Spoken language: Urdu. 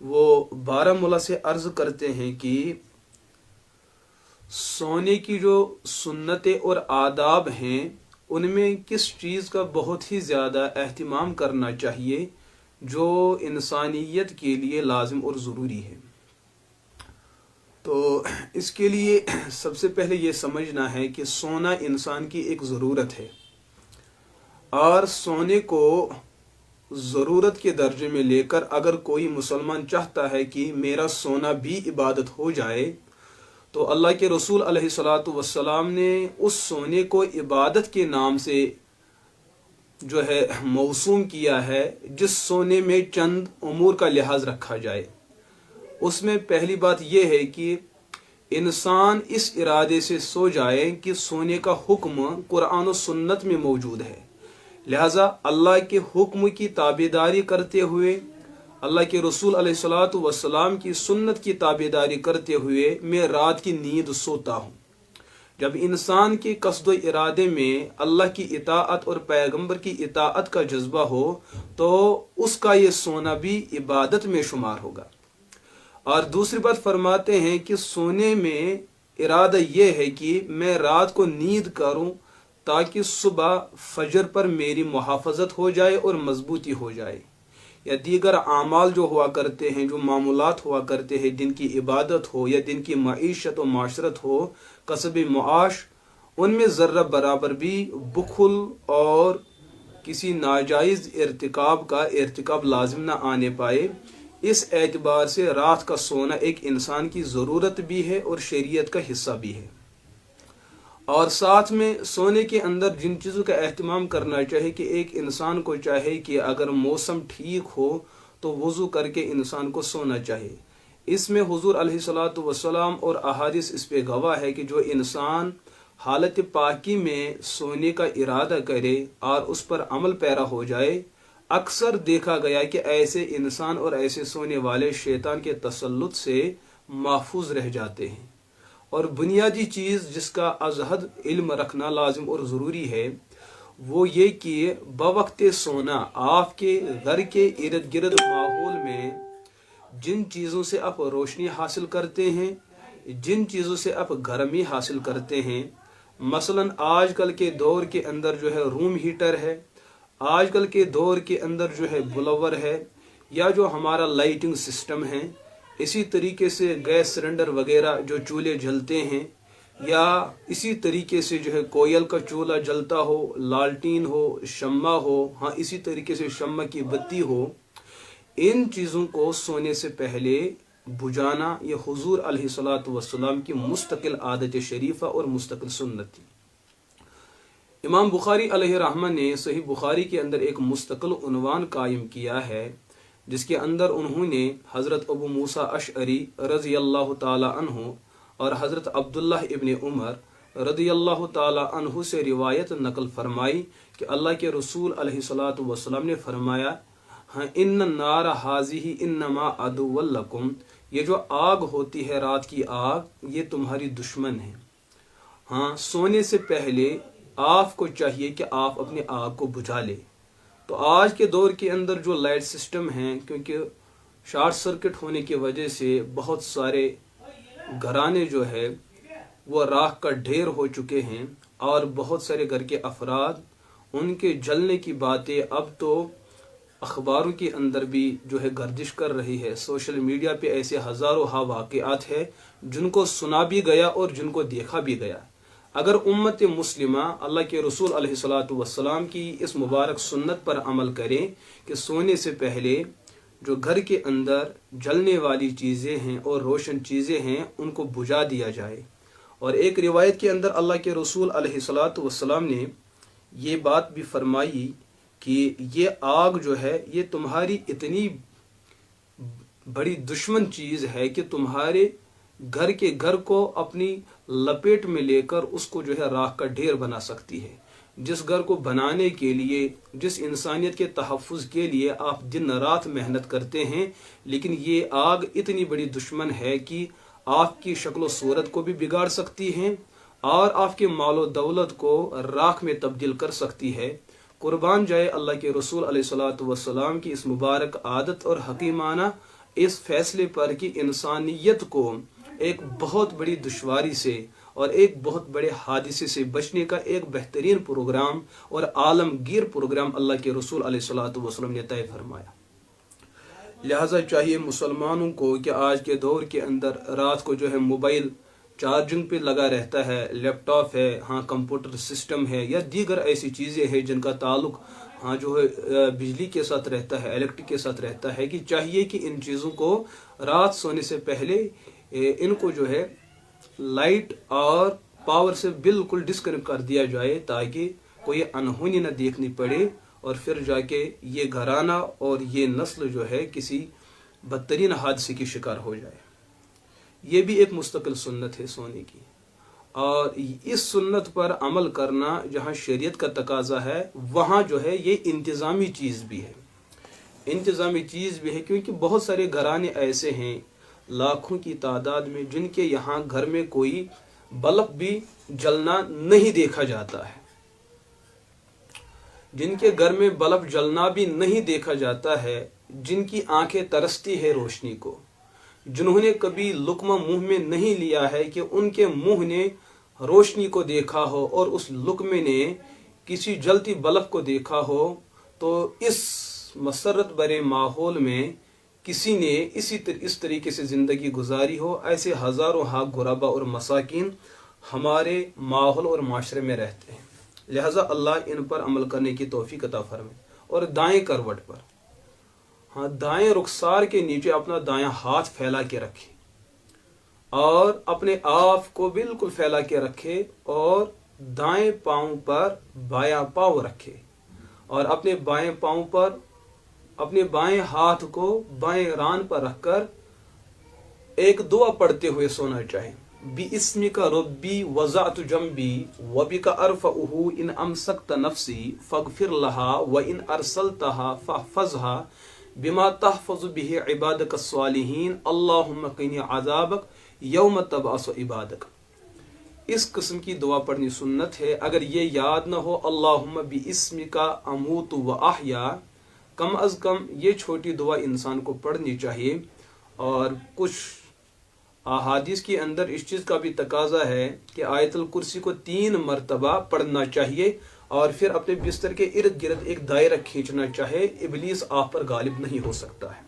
وہ بارہمولہ سے عرض کرتے ہیں کہ سونے کی جو سنتیں اور آداب ہیں ان میں کس چیز کا بہت ہی زیادہ اہتمام کرنا چاہیے جو انسانیت کے لیے لازم اور ضروری ہے. تو اس کے لیے سب سے پہلے یہ سمجھنا ہے کہ سونا انسان کی ایک ضرورت ہے، اور سونے کو ضرورت کے درجے میں لے کر اگر کوئی مسلمان چاہتا ہے کہ میرا سونا بھی عبادت ہو جائے تو اللہ کے رسول علیہ الصلاۃ والسلام نے اس سونے کو عبادت کے نام سے جو ہے موسوم کیا ہے، جس سونے میں چند امور کا لحاظ رکھا جائے. اس میں پہلی بات یہ ہے کہ انسان اس ارادے سے سو جائے کہ سونے کا حکم قرآن و سنت میں موجود ہے، لہذا اللہ کے حکم کی تابعداری کرتے ہوئے، اللہ کے رسول علیہ الصلاۃ والسلام کی سنت کی تابعداری کرتے ہوئے میں رات کی نیند سوتا ہوں. جب انسان کے قصد و ارادے میں اللہ کی اطاعت اور پیغمبر کی اطاعت کا جذبہ ہو تو اس کا یہ سونا بھی عبادت میں شمار ہوگا. اور دوسری بات فرماتے ہیں کہ سونے میں ارادہ یہ ہے کہ میں رات کو نیند کروں تاکہ صبح فجر پر میری محافظت ہو جائے اور مضبوطی ہو جائے، یا دیگر اعمال جو ہوا کرتے ہیں، جو معمولات ہوا کرتے ہیں، دن کی عبادت ہو یا دن کی معیشت و معاشرت ہو، کسب معاش، ان میں ذرہ برابر بھی بخل اور کسی ناجائز ارتکاب کا ارتکاب لازم نہ آنے پائے. اس اعتبار سے رات کا سونا ایک انسان کی ضرورت بھی ہے اور شریعت کا حصہ بھی ہے. اور ساتھ میں سونے کے اندر جن چیزوں کا اہتمام کرنا چاہیے کہ ایک انسان کو چاہے کہ اگر موسم ٹھیک ہو تو وضو کر کے انسان کو سونا چاہیے. اس میں حضور علیہ الصلاۃ والسلام اور احادیث اس پہ گواہ ہے کہ جو انسان حالت پاکی میں سونے کا ارادہ کرے اور اس پر عمل پیرا ہو جائے، اکثر دیکھا گیا کہ ایسے انسان اور ایسے سونے والے شیطان کے تسلط سے محفوظ رہ جاتے ہیں. اور بنیادی چیز جس کا از حد علم رکھنا لازم اور ضروری ہے وہ یہ کہ بوقت سونا آپ کے گھر کے ارد گرد ماحول میں جن چیزوں سے آپ روشنی حاصل کرتے ہیں، جن چیزوں سے آپ گرمی حاصل کرتے ہیں، مثلا آج کل کے دور کے اندر جو ہے روم ہیٹر ہے، آج کل کے دور کے اندر جو ہے بلور ہے، یا جو ہمارا لائٹنگ سسٹم ہے، اسی طریقے سے گیس سلنڈر وغیرہ جو چولہے جلتے ہیں، یا اسی طریقے سے جو ہے کوئل کا چولہا جلتا ہو، لالٹین ہو، شمع ہو، ہاں اسی طریقے سے شمع کی بتی ہو، ان چیزوں کو سونے سے پہلے بجھانا یہ حضور علیہ الصلاۃ والسلام کی مستقل عادت شریفہ اور مستقل سنت تھی. امام بخاری علیہ رحمہ نے صحیح بخاری کے اندر ایک مستقل عنوان قائم کیا ہے جس کے اندر انہوں نے حضرت ابو موسیٰ اشعری رضی اللہ تعالی عنہ اور حضرت عبداللہ ابن عمر رضی اللہ تعالی عنہ سے روایت نقل فرمائی کہ اللہ کے رسول علیہ الصلاۃ والسلام نے فرمایا، ہاں ان النار ہذہ انما عدو لکم، یہ جو آگ ہوتی ہے رات کی آگ یہ تمہاری دشمن ہے. ہاں سونے سے پہلے آپ کو چاہیے کہ آپ اپنی آگ کو بجھا لیں. تو آج کے دور کے اندر جو لائٹ سسٹم ہیں، کیونکہ شارٹ سرکٹ ہونے کی وجہ سے بہت سارے گھرانے جو ہے وہ راکھ کا ڈھیر ہو چکے ہیں، اور بہت سارے گھر کے افراد ان کے جلنے کی باتیں اب تو اخباروں کے اندر بھی جو ہے گردش کر رہی ہے. سوشل میڈیا پہ ایسے ہزاروں واقعات ہیں جن کو سنا بھی گیا اور جن کو دیکھا بھی گیا. اگر امت مسلمہ اللہ کے رسول علیہ الصلاۃ والسلام کی اس مبارک سنت پر عمل کریں کہ سونے سے پہلے جو گھر کے اندر جلنے والی چیزیں ہیں اور روشن چیزیں ہیں ان کو بجھا دیا جائے. اور ایک روایت کے اندر اللہ کے رسول علیہ الصلاۃ والسلام نے یہ بات بھی فرمائی کہ یہ آگ جو ہے یہ تمہاری اتنی بڑی دشمن چیز ہے کہ تمہارے گھر کو اپنی لپیٹ میں لے کر اس کو جو ہے راکھ کا ڈھیر بنا سکتی ہے. جس گھر کو بنانے کے لیے، جس انسانیت کے تحفظ کے لیے آپ دن رات محنت کرتے ہیں، لیکن یہ آگ اتنی بڑی دشمن ہے کہ آپ کی شکل و صورت کو بھی بگاڑ سکتی ہے اور آپ کے مال و دولت کو راکھ میں تبدیل کر سکتی ہے. قربان جائے اللہ کے رسول علیہ الصلاۃ والسلام کی اس مبارک عادت اور حکیمانہ اس فیصلے پر کہ انسانیت کو ایک بہت بڑی دشواری سے اور ایک بہت بڑے حادثے سے بچنے کا ایک بہترین پروگرام اور عالمگیر پروگرام اللہ کے رسول علیہ الصلوۃ والسلام نے طے فرمایا۔ لہٰذا چاہیے مسلمانوں کو کہ آج کے دور کے اندر رات کو جو ہے موبائل چارجنگ پہ لگا رہتا ہے، لیپ ٹاپ ہے، ہاں کمپیوٹر سسٹم ہے یا دیگر ایسی چیزیں ہیں جن کا تعلق ہاں جو ہے بجلی کے ساتھ رہتا ہے، الیکٹرک کے ساتھ رہتا ہے، کہ چاہیے کہ ان چیزوں کو رات سونے سے پہلے ان کو جو ہے لائٹ اور پاور سے بالکل ڈسکنیکٹ کر دیا جائے، تاکہ کوئی انہونی نہ دیکھنی پڑے اور پھر جا کے یہ گھرانہ اور یہ نسل جو ہے کسی بدترین حادثے کی شکار ہو جائے۔ یہ بھی ایک مستقل سنت ہے سونے کی، اور اس سنت پر عمل کرنا جہاں شریعت کا تقاضا ہے وہاں جو ہے یہ انتظامی چیز بھی ہے، انتظامی چیز بھی ہے، کیونکہ بہت سارے گھرانے ایسے ہیں لاکھوں کی تعداد میں جن کے یہاں گھر میں کوئی بلب بھی جلنا نہیں دیکھا جاتا ہے، جن کے گھر میں بلب جلنا بھی نہیں دیکھا جاتا ہے، جن کی آنکھیں ترستی ہے روشنی کو، جنہوں نے کبھی لقمہ منہ میں نہیں لیا ہے کہ ان کے منہ نے روشنی کو دیکھا ہو اور اس لقمے نے کسی جلتی بلب کو دیکھا ہو، تو اس مسرت برے ماحول میں کسی نے اس طریقے سے زندگی گزاری ہو، ایسے ہزاروں غربا اور مساکین ہمارے ماحول اور معاشرے میں رہتے ہیں۔ لہٰذا اللہ ان پر عمل کرنے کی توفیق عطا فرمائے۔ اور دائیں کروٹ پر، ہاں دائیں رخسار کے نیچے اپنا دایاں ہاتھ پھیلا کے رکھے اور اپنے آپ کو بالکل پھیلا کے رکھے، اور دائیں پاؤں پر بایاں پاؤں رکھے، اور اپنے بائیں پاؤں پر اپنے بائیں ہاتھ کو بائیں ران پر رکھ کر ایک دعا پڑھتے ہوئے سونا چاہے۔ بِاسْمِكَ رَبِّي وَضَعْتُ جَنْبِي وَبِكَ أَرْفَعُهُ إِنْ أَمْسَكْتَ نَفْسِي فَاغْفِرْ لَهَا وَإِنْ أَرْسَلْتَهَا فَاحْفَظْهَا بِمَا تَحْفَظُ بِهِ عِبَادَكَ الصَّالِحِينَ اللَّهُمَّ قِنِي عَذَابَكَ يَوْمَ تَبْعَثُ عِبَادَكَ۔ اس قسم کی دعا پڑھنی سنت ہے۔ اگر یہ یاد نہ ہو اللہم بِاسْمِكَ أَمُوتُ وَأَحْيَا، کم از کم یہ چھوٹی دعا انسان کو پڑھنی چاہیے۔ اور کچھ احادیث کے اندر اس چیز کا بھی تقاضا ہے کہ آیت الکرسی کو 3 مرتبہ پڑھنا چاہیے، اور پھر اپنے بستر کے ارد گرد ایک دائرہ کھینچنا چاہے، ابلیس آپ پر غالب نہیں ہو سکتا ہے۔